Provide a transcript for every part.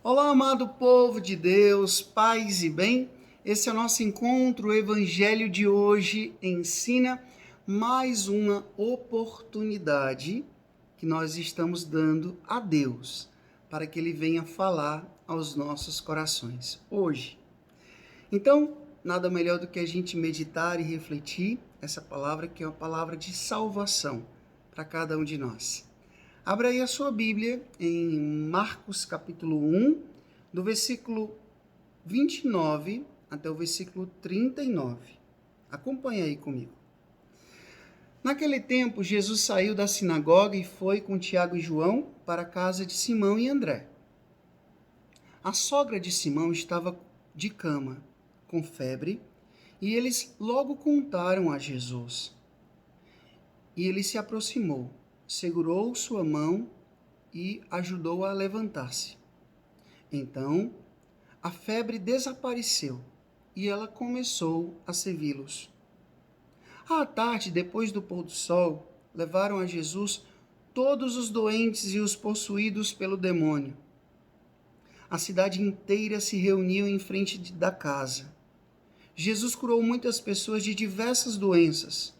Olá, amado povo de Deus, paz e bem. Esse é o nosso encontro. O Evangelho de hoje ensina mais uma oportunidade que nós estamos dando a Deus para que Ele venha falar aos nossos corações hoje. Então, nada melhor do que a gente meditar e refletir essa palavra que é uma palavra de salvação para cada um de nós. Abra aí a sua Bíblia em Marcos capítulo 1, do versículo 29 até o versículo 39. Acompanhe aí comigo. Naquele tempo, Jesus saiu da sinagoga e foi com Tiago e João para a casa de Simão e André. A sogra de Simão estava de cama, com febre, e eles logo contaram a Jesus. E ele se aproximou, segurou sua mão e ajudou-a a levantar-se. Então, a febre desapareceu e ela começou a servi-los. À tarde, depois do pôr do sol, levaram a Jesus todos os doentes e os possuídos pelo demônio. A cidade inteira se reuniu em frente da casa. Jesus curou muitas pessoas de diversas doenças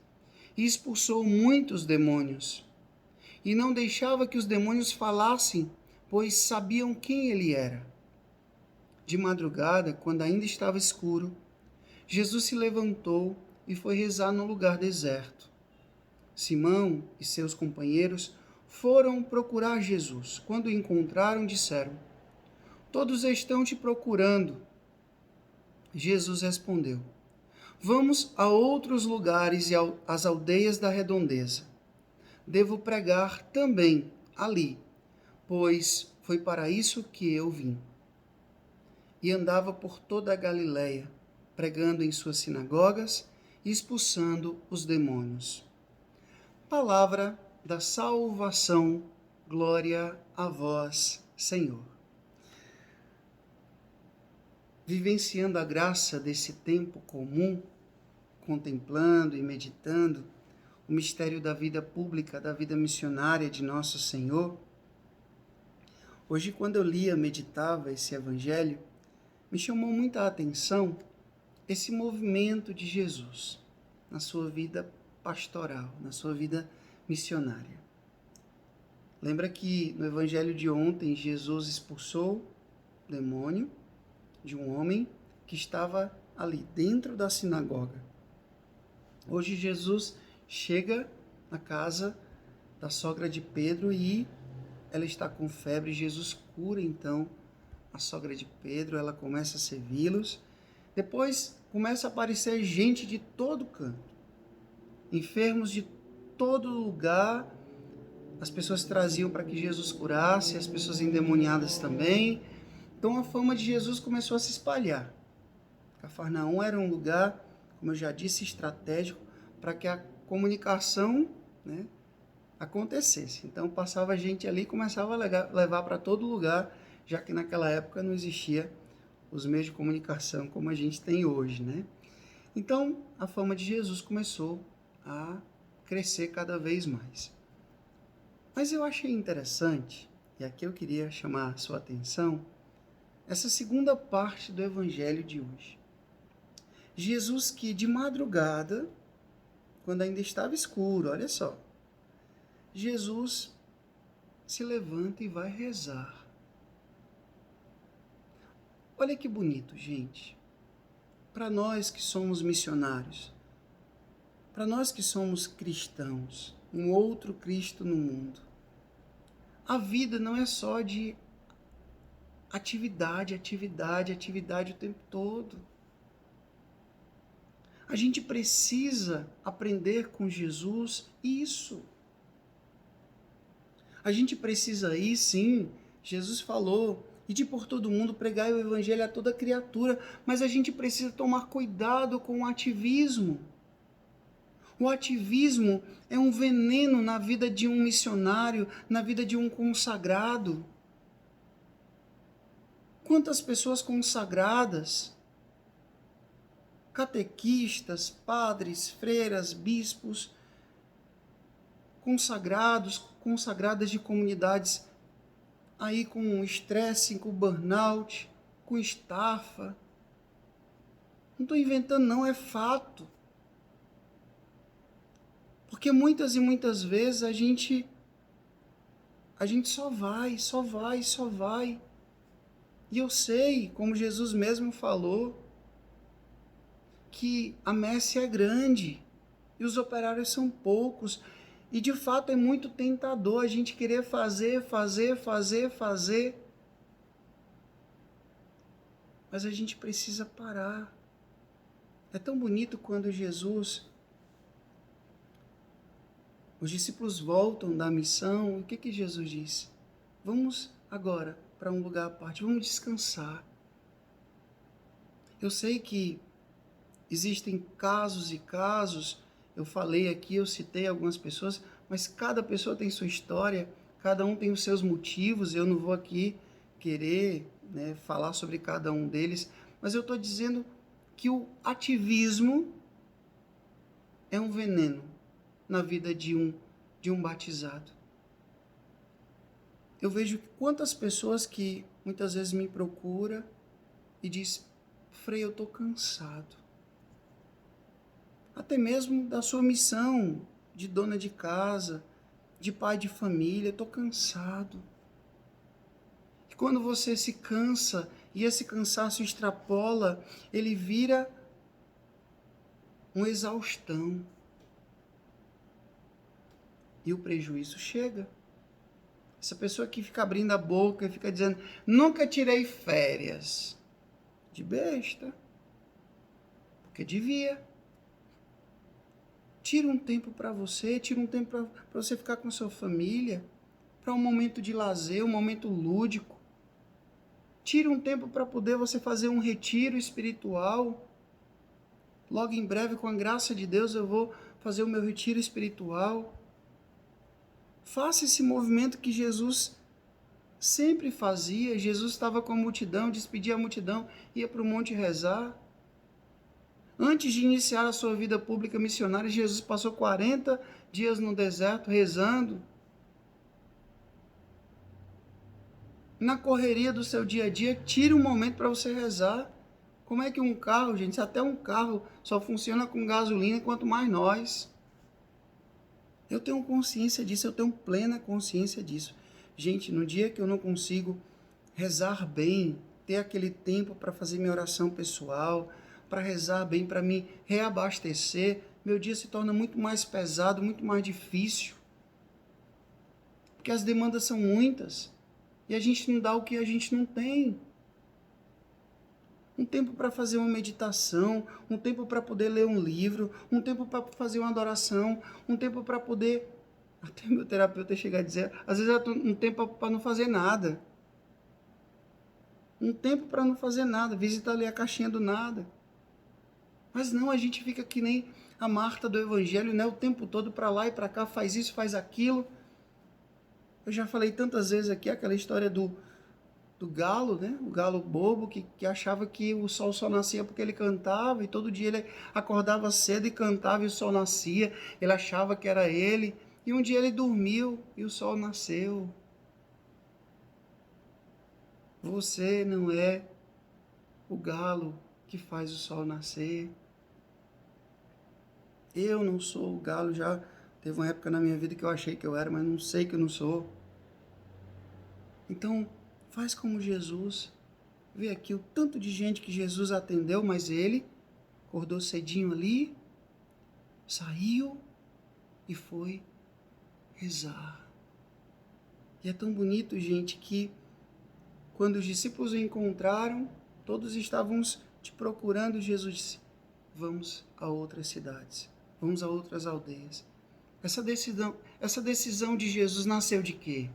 e expulsou muitos demônios. E não deixava que os demônios falassem, pois sabiam quem ele era. De madrugada, quando ainda estava escuro, Jesus se levantou e foi rezar num lugar deserto. Simão e seus companheiros foram procurar Jesus. Quando o encontraram, disseram: "Todos estão te procurando." Jesus respondeu: "Vamos a outros lugares e às aldeias da redondeza. Devo pregar também ali, pois foi para isso que eu vim." E andava por toda a Galiléia, pregando em suas sinagogas e expulsando os demônios. Palavra da salvação, glória a vós, Senhor. Vivenciando a graça desse tempo comum, contemplando e meditando o mistério da vida pública, da vida missionária de nosso Senhor, hoje, quando eu lia, meditava esse evangelho, me chamou muita atenção esse movimento de Jesus na sua vida pastoral, na sua vida missionária. Lembra que no evangelho de ontem, Jesus expulsou o demônio de um homem que estava ali dentro da sinagoga. Hoje Jesus chega na casa da sogra de Pedro e ela está com febre. Jesus cura então a sogra de Pedro, ela começa a servi-los. Depois começa a aparecer gente de todo canto, enfermos de todo lugar. As pessoas traziam para que Jesus curasse, as pessoas endemoniadas também. Então a fama de Jesus começou a se espalhar. Cafarnaum era um lugar, como eu já disse, estratégico para que a comunicação, acontecesse. Então passava gente ali e começava a levar para todo lugar, já que naquela época não existia os meios de comunicação como a gente tem hoje, Então, a fama de Jesus começou a crescer cada vez mais. Mas eu achei interessante, e aqui eu queria chamar a sua atenção, essa segunda parte do evangelho de hoje. Jesus que de madrugada, quando ainda estava escuro, olha só, Jesus se levanta e vai rezar. Olha que bonito, gente. Para nós que somos missionários, para nós que somos cristãos, um outro Cristo no mundo, a vida não é só de atividade o tempo todo. A gente precisa aprender com Jesus isso. A gente precisa ir, sim, Jesus falou, ide por todo mundo, pregai o evangelho a toda criatura, mas a gente precisa tomar cuidado com o ativismo. O ativismo é um veneno na vida de um missionário, na vida de um consagrado. Quantas pessoas consagradas, catequistas, padres, freiras, bispos, consagrados, consagradas de comunidades aí com estresse, com burnout, com estafa. Não estou inventando não, é fato. Porque muitas e muitas vezes a gente só vai. E eu sei, como Jesus mesmo falou, que a messe é grande e os operários são poucos. E de fato é muito tentador a gente querer fazer. Mas a gente precisa parar. É tão bonito quando os discípulos voltam da missão. O que Jesus disse? Vamos agora para um lugar à parte, vamos descansar. Eu sei que existem casos e casos, eu falei aqui, eu citei algumas pessoas, mas cada pessoa tem sua história, cada um tem os seus motivos, eu não vou aqui querer, falar sobre cada um deles, mas eu estou dizendo que o ativismo é um veneno na vida de um batizado. Eu vejo quantas pessoas que muitas vezes me procuram e diz: Frei, eu estou cansado. Até mesmo da sua missão de dona de casa, de pai de família, estou cansado. E quando você se cansa e esse cansaço extrapola, ele vira uma exaustão. E o prejuízo chega. Essa pessoa que fica abrindo a boca e fica dizendo: nunca tirei férias. De besta. Porque devia. Tira um tempo para você, tira um tempo para você ficar com sua família, para um momento de lazer, um momento lúdico. Tira um tempo para poder você fazer um retiro espiritual. Logo em breve, com a graça de Deus, eu vou fazer o meu retiro espiritual. Faça esse movimento que Jesus sempre fazia. Jesus estava com a multidão, despedia a multidão, ia para o monte rezar. Antes de iniciar a sua vida pública missionária, Jesus passou 40 dias no deserto rezando. Na correria do seu dia a dia, tire um momento para você rezar. Como é que um carro, gente, até um carro só funciona com gasolina, quanto mais nós. Eu tenho consciência disso, eu tenho plena consciência disso. Gente, no dia que eu não consigo rezar bem, ter aquele tempo para fazer minha oração pessoal, para rezar bem, para me reabastecer, meu dia se torna muito mais pesado, muito mais difícil. Porque as demandas são muitas e a gente não dá o que a gente não tem. Um tempo para fazer uma meditação, um tempo para poder ler um livro, um tempo para fazer uma adoração, um tempo para poder... Até meu terapeuta chega a dizer, às vezes um tempo para não fazer nada. Um tempo para não fazer nada, visitar ali a caixinha do nada. Mas não, a gente fica que nem a Marta do Evangelho, né? O tempo todo para lá e para cá, faz isso, faz aquilo. Eu já falei tantas vezes aqui aquela história do galo, né? O galo bobo que achava que o sol só nascia porque ele cantava, e todo dia ele acordava cedo e cantava e o sol nascia. Ele achava que era ele, e um dia ele dormiu e o sol nasceu. Você não é o galo que faz o sol nascer. Eu não sou o galo, já teve uma época na minha vida que eu achei que eu era, mas não sei que eu não sou. Então, faz como Jesus. Vê aqui o tanto de gente que Jesus atendeu, mas ele acordou cedinho ali, saiu e foi rezar. E é tão bonito, gente, que quando os discípulos o encontraram, todos estavam te procurando. Jesus disse: vamos a outras cidades, vamos a outras aldeias. Essa decisão de Jesus nasceu de quê?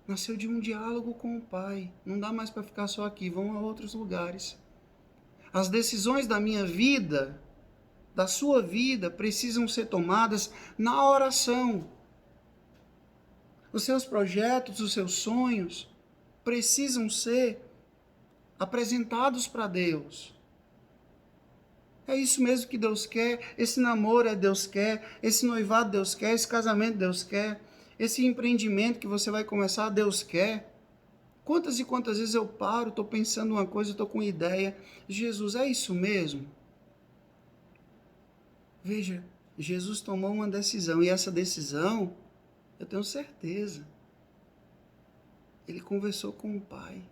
Nasceu de um diálogo com o Pai. Não dá mais para ficar só aqui, vão a outros lugares. As decisões da minha vida, da sua vida, precisam ser tomadas na oração. Os seus projetos, os seus sonhos precisam ser apresentados para Deus. É isso mesmo que Deus quer, esse namoro é Deus quer, esse noivado Deus quer, esse casamento Deus quer. Esse empreendimento que você vai começar, Deus quer. Quantas e quantas vezes eu paro, estou pensando uma coisa, estou com ideia. Jesus, é isso mesmo? Veja, Jesus tomou uma decisão e essa decisão, eu tenho certeza, ele conversou com o Pai.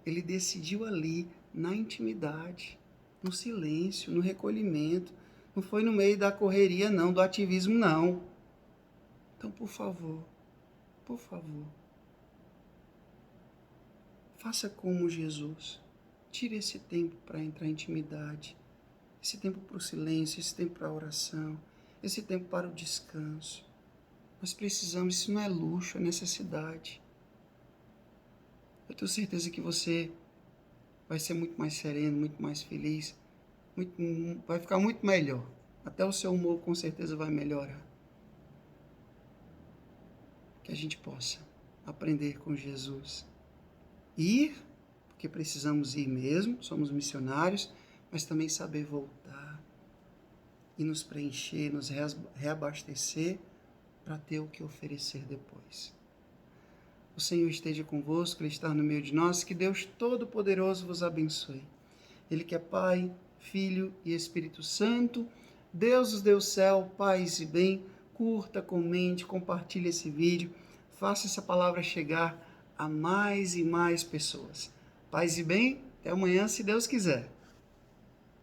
Ele decidiu ali, na intimidade, no silêncio, no recolhimento. Não foi no meio da correria, não, do ativismo, não. Então, por favor, faça como Jesus. Tire esse tempo para entrar em intimidade. Esse tempo para o silêncio, esse tempo para a oração, esse tempo para o descanso. Nós precisamos, isso não é luxo, é necessidade. Eu tenho certeza que você vai ser muito mais sereno, muito mais feliz, vai ficar muito melhor. Até o seu humor com certeza vai melhorar. Que a gente possa aprender com Jesus. Ir, porque precisamos ir mesmo, somos missionários, mas também saber voltar e nos preencher, nos reabastecer para ter o que oferecer depois. O Senhor esteja convosco, Ele está no meio de nós, que Deus Todo-Poderoso vos abençoe. Ele que é Pai, Filho e Espírito Santo, Deus os deu céu, paz e bem, curta, comente, compartilhe esse vídeo, faça essa palavra chegar a mais e mais pessoas. Paz e bem, até amanhã, se Deus quiser.